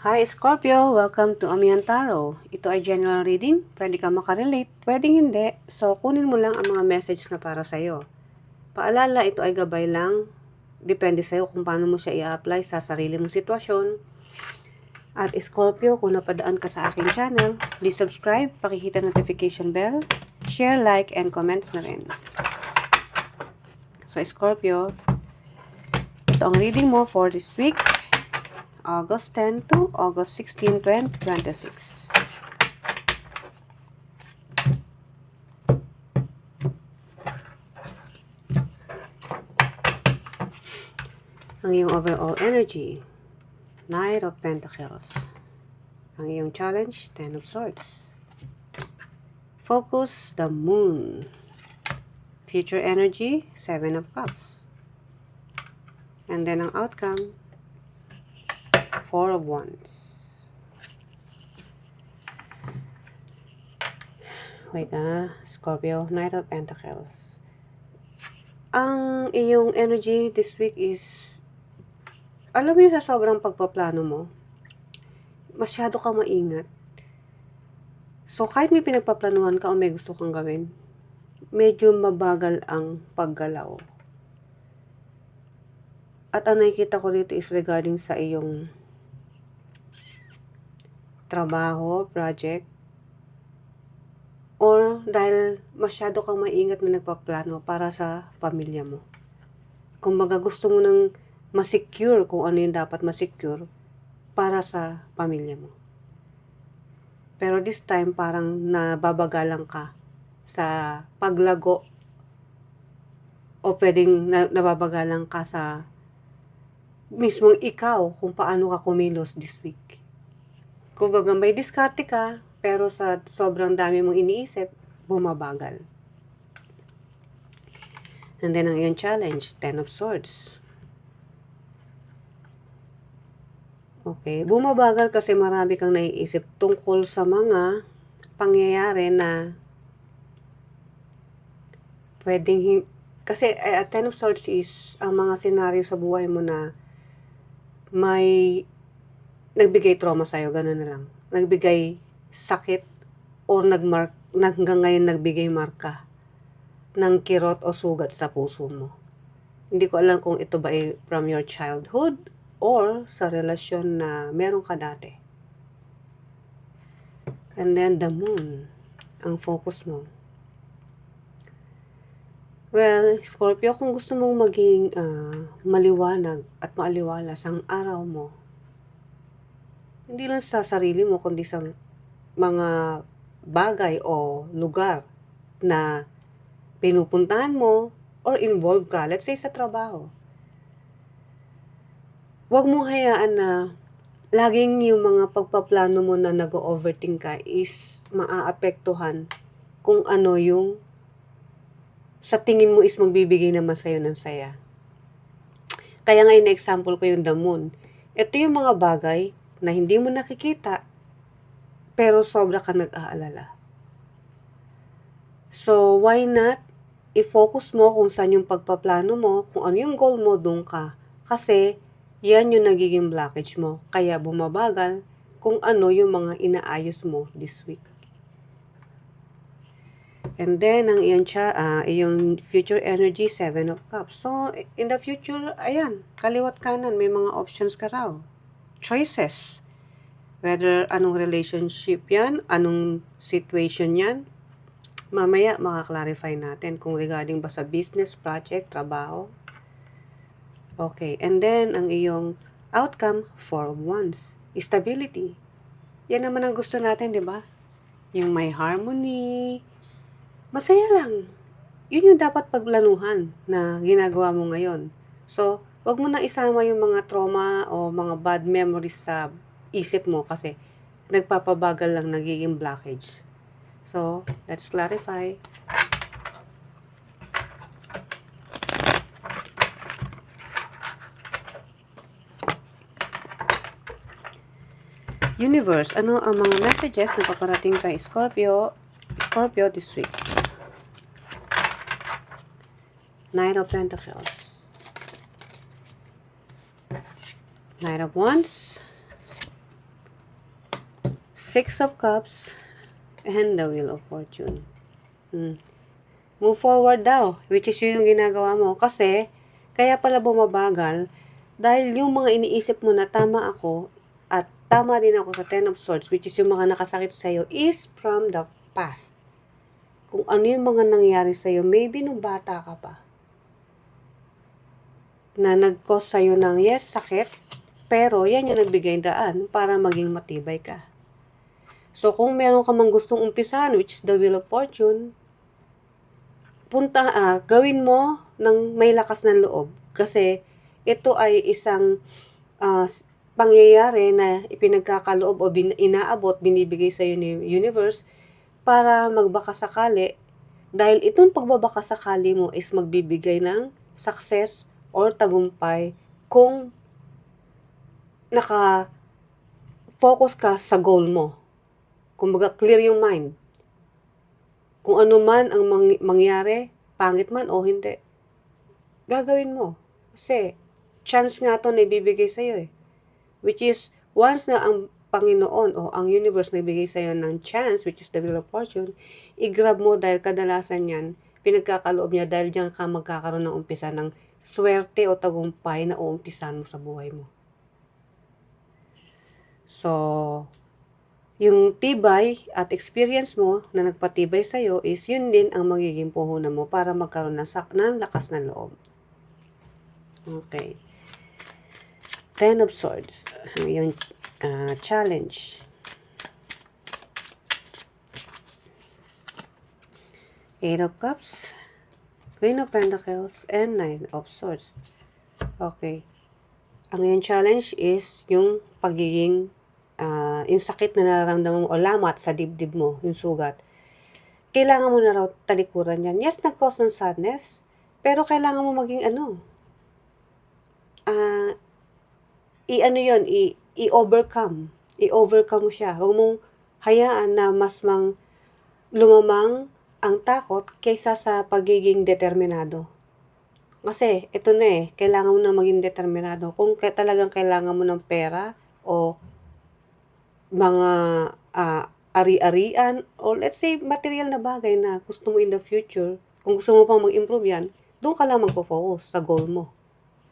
Hi Scorpio! Welcome to Amihan Tarot. Ito ay general reading. Pwede ka makarelate, pwedeng hindi. So, kunin mo lang ang mga message na para sa'yo. Paalala, ito ay gabay lang. Depende sa'yo kung paano mo siya i-apply sa sarili mong sitwasyon. At Scorpio, kung napadaan ka sa aking channel, please subscribe, pakihita notification bell, share, like, and comments na rin. So, Scorpio, ito ang reading mo for this week. August 10 to August 16, 2026. Ang iyong overall energy, Knight of Pentacles. Ang iyong challenge, Ten of Swords. Focus, the Moon. Future energy, Seven of Cups. And then ang outcome, Four of Wands. Wait Scorpio, Knight of Pentacles. Ang iyong energy this week is, alam mo sa sobrang pagpaplano mo, masyado ka maingat. So kahit may pinagpaplanuhan ka o may gusto kang gawin, medyo mabagal ang paggalaw. At ang nakikita ko dito is regarding sa iyong trabaho, project, or dahil masyado kang maingat na nagpaplano para sa pamilya mo. Kumbaga gusto mo nang ma-secure kung ano yung dapat ma-secure para sa pamilya mo. Pero this time parang nababagalan ka sa paglago o pwedeng nababagalan ka sa mismong ikaw kung paano ka kumilos this week. Kumbaga may diskarte ka, pero sa sobrang dami mong iniisip, bumabagal. And then ang iyong challenge, Ten of Swords. Okay, bumabagal kasi marami kang naiisip tungkol sa mga pangyayari na pwedeng, kasi Ten of Swords is ang mga senaryo sa buhay mo na may nagbigay trauma sa'yo, gano'n na lang. Nagbigay sakit or hanggang ngayon nagbigay marka ng kirot o sugat sa puso mo. Hindi ko alam kung ito ba ay from your childhood or sa relasyon na meron ka dati. And then the Moon, ang focus mo. Well, Scorpio, kung gusto mong maging maliwanag at maaliwalas ang araw mo, hindi lang sa sarili mo, kundi sa mga bagay o lugar na pinupuntahan mo or involved ka, let's say sa trabaho. Huwag mong hayaan na laging yung mga pagpaplano mo na nag-overthink ka is maaapektuhan kung ano yung sa tingin mo is magbibigay naman sa'yo ng saya. Kaya nga in-example ko yung the Moon. Ito yung mga bagay na hindi mo nakikita, pero sobra ka nag-aalala. So, why not i-focus mo kung saan yung pagpaplano mo, kung ano yung goal mo, doon ka. Kasi, yan yung nagiging blockage mo. Kaya bumabagal kung ano yung mga inaayos mo this week. And then, ang iyong future energy, Seven of Cups. So, in the future, ayan, kaliwat kanan, may mga options ka raw. Choices. Whether anong relationship yan, anong situation yan, mamaya makaklarify natin kung regarding ba sa business, project, trabaho. Okay, and then ang iyong outcome, Four of Wands. Stability. Yan naman ang gusto natin, di ba? Yung may harmony. Masaya lang. Yun yung dapat pagplanuhan na ginagawa mo ngayon. So, wag mo na isama yung mga trauma o mga bad memories sa isip mo kasi nagpapabagal lang, nagiging blockage. So, let's clarify. Universe, ano ang mga messages na paparating kay Scorpio this week? Knight of Pentacles. Knight of Wands. Six of Cups, and the Wheel of Fortune. Move forward daw, which is yun yung ginagawa mo. Kasi, kaya pala bumabagal, dahil yung mga iniisip mo na tama ako, at tama din ako sa Ten of Swords, which is yung mga nakasakit sa'yo, is from the past. Kung ano yung mga nangyari sa'yo, maybe nung bata ka pa, na nag-cause sa'yo ng yes, sakit, pero yan yung nagbigay daan para maging matibay ka. So, kung meron ka mang gustong umpisahan, which is the Wheel of Fortune, gawin mo ng may lakas ng loob. Kasi, ito ay isang pangyayari na ipinagkakaloob o inaabot, binibigay sa'yo ni universe para magbakasakali. Dahil itong pagbabakasakali mo is magbibigay ng success or tagumpay kung naka-focus ka sa goal mo. Kumbaga, clear yung mind. Kung ano man ang mangyari, pangit man o hindi, gagawin mo. Kasi, chance nga to na ibibigay sa'yo eh. Which is, once na ang Panginoon o ang universe na ibigay sa'yo ng chance, which is the Wheel of Fortune, i-grab mo dahil kadalasan yan, pinagkakaloob niya dahil diyan ka magkakaroon ng umpisa ng swerte o tagumpay na uumpisan mo sa buhay mo. So, yung tibay at experience mo na nagpatibay sa'yo is yun din ang magiging puhunan mo para magkaroon ng lakas ng loob. Okay. Ten of Swords. Yung challenge. Eight of Cups. Queen of Pentacles. And Nine of Swords. Okay. Ang yung challenge is yung pagiging yung sakit na nararamdaman mo o lamat sa dibdib mo, yung sugat. Kailangan mo na raw talikuran yan. Yes, nag-cause ng sadness, pero kailangan mo maging i-overcome. I-overcome mo siya. Huwag mong hayaan na mas lumamang ang takot kaysa sa pagiging determinado. Kasi, ito na kailangan mo na maging determinado. Kung talagang kailangan mo ng pera o mga ari-arian or let's say material na bagay na gusto mo in the future, kung gusto mo pang mag-improve yan, doon ka lang magpo-focus sa goal mo.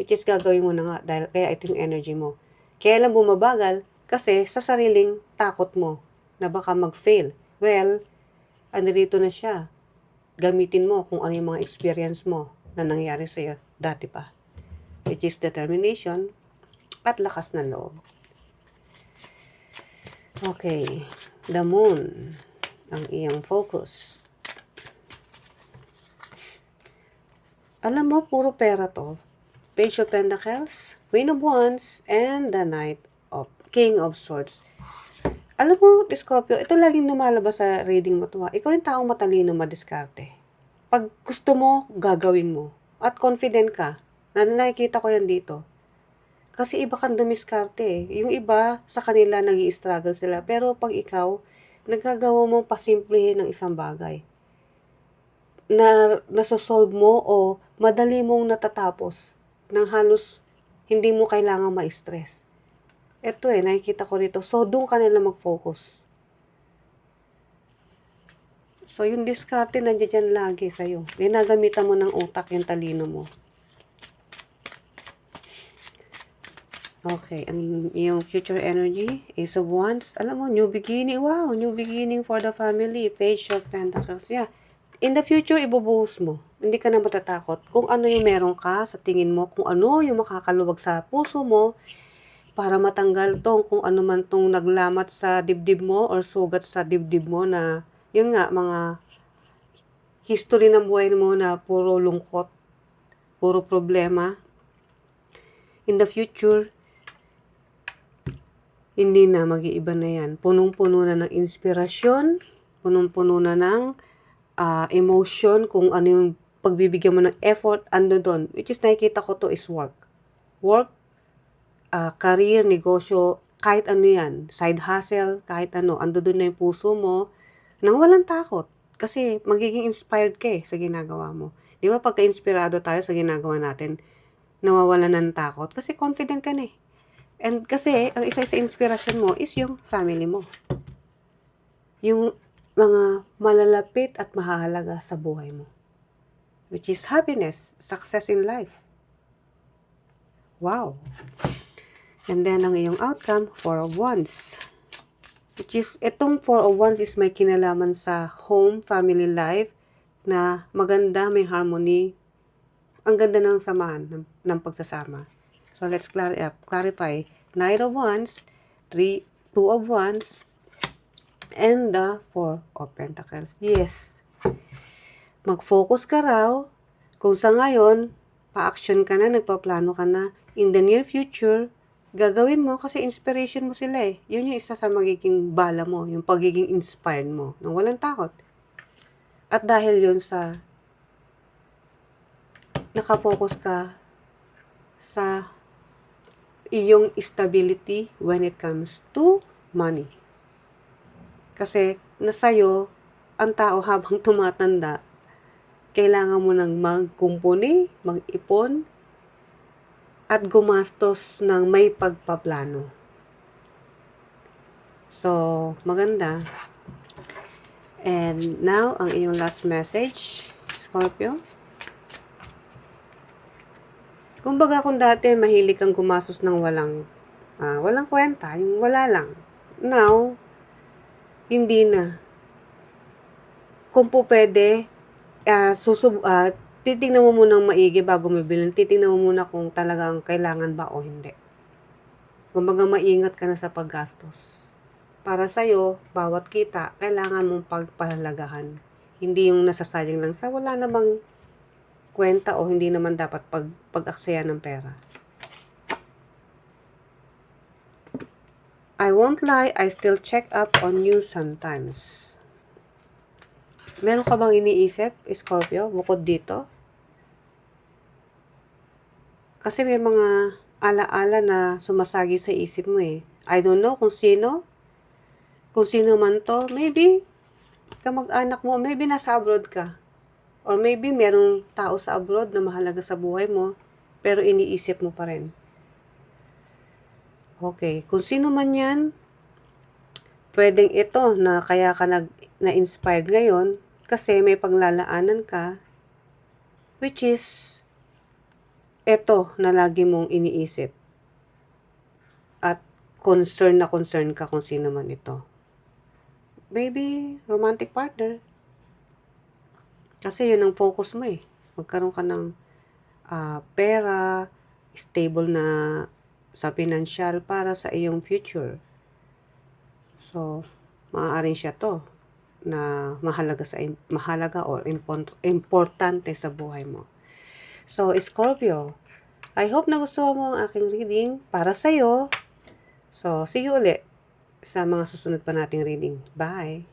Which is gagawin mo na nga dahil kaya ito yung energy mo. Kaya lang bumabagal kasi sa sariling takot mo na baka mag-fail. Well, dito na siya. Gamitin mo kung ano yung mga experience mo na nangyari sa'yo dati pa. Which is determination at lakas ng loob. Okay, the Moon, ang iyong focus. Alam mo, puro pera to. Page of Pentacles, Queen of Wands, and the King of Swords. Alam mo, Scorpio, ito laging lumalabas sa reading mo to. Ikaw yung taong matalino, madiskarte. Pag gusto mo, gagawin mo. At confident ka. Nakikita ko yan dito. Kasi iba kang dumiskarte. Yung iba, sa kanila nag-i-struggle sila. Pero pag ikaw, nagagawa mong pasimplehin ng isang bagay. Na nasosolve mo o madali mong natatapos. Nang halos hindi mo kailangang ma-stress. Ito nakikita ko rito. So, doon ka nila mag-focus. So, yung diskarte nandiyan dyan lagi sa'yo. Ginagamitan mo ng utak yung talino mo. Okay, yung future energy, Ace of Wands, alam mo, new beginning, wow, new beginning for the family, Page of Pentacles, yeah. In the future, ibubuhos mo. Hindi ka na matatakot. Kung ano yung meron ka sa tingin mo, kung ano yung makakaluwag sa puso mo, para matanggal kung ano man tong naglamat sa dibdib mo or sugat sa dibdib mo na, yun nga, mga history ng buhay mo na puro lungkot, puro problema. In the future, hindi na, mag-iiba na yan. Punong-puno na ng inspirasyon, punong-puno na ng emotion, kung ano yung pagbibigyan mo ng effort, ando doon. Which is, nakikita ko to is work. Work, career, negosyo, kahit ano yan. Side hustle, kahit ano. Ando doon na yung puso mo, nang walang takot. Kasi, magiging inspired ka sa ginagawa mo. Di ba, pagka-inspirado tayo sa ginagawa natin, nawawalan ng takot. Kasi confident ka na And kasi, ang isa sa inspirasyon mo is yung family mo. yung mga malalapit at mahalaga sa buhay mo, which is happiness, success in life. Wow! And then, ang iyong outcome, Four of Wands. Which is, itong Four of Wands is may kinalaman sa home, family life, na maganda, may harmony. Ang ganda ng samahan, ng pagsasama. So, let's clarify. Knight of Wands, Two of Wands, and the Four of Pentacles. Yes. Mag-focus ka raw. Kung sa ngayon, pa-action ka na, nagpaplano ka na, in the near future, gagawin mo kasi inspiration mo sila eh. Yun yung isa sa magiging bala mo, yung pagiging inspired mo, nang walang takot. At dahil yun sa nakafocus ka sa iyong stability when it comes to money. Kasi nasa'yo, ang tao habang tumatanda, kailangan mo nang magkumpuni, mag-ipon, at gumastos ng may pagpaplano. So, maganda. And now, ang iyong last message, Scorpio. Kumbaga kung dati mahilig kang gumastos ng walang kwenta, yung wala lang. Now, hindi na. Kung po pwede, titingnan mo munang maigi bago mo bilhin. Titingnan mo muna kung talagang kailangan ba o hindi. Kumbaga maingat ka na sa paggastos. Para sa'yo, bawat kita, kailangan mong pagpahalagahan. Hindi yung nasasayang lang sa wala namang kwenta o hindi naman dapat pag-aksaya ng pera. I won't lie, I still check up on you sometimes. Meron ka bang iniisip, Scorpio, bukod dito? Kasi may mga alaala na sumasagi sa isip mo eh. I don't know kung sino man to, maybe kamag-anak mo, maybe nasa abroad ka. Or maybe merong tao sa abroad na mahalaga sa buhay mo, pero iniisip mo pa rin. Okay, kung sino man yan, pwedeng ito na kaya ka na-inspired ngayon kasi may paglalaanan ka, which is ito na lagi mong iniisip. At concern ka kung sino man ito. Maybe romantic partner. Kasi yun ang focus mo eh. Magkaroon ka ng pera, stable na sa financial para sa iyong future. So, maaaring siya to na mahalaga or importante sa buhay mo. So, Scorpio, I hope nagustuhan mo ang aking reading para sa'yo. So, see you ulit sa mga susunod pa nating reading. Bye!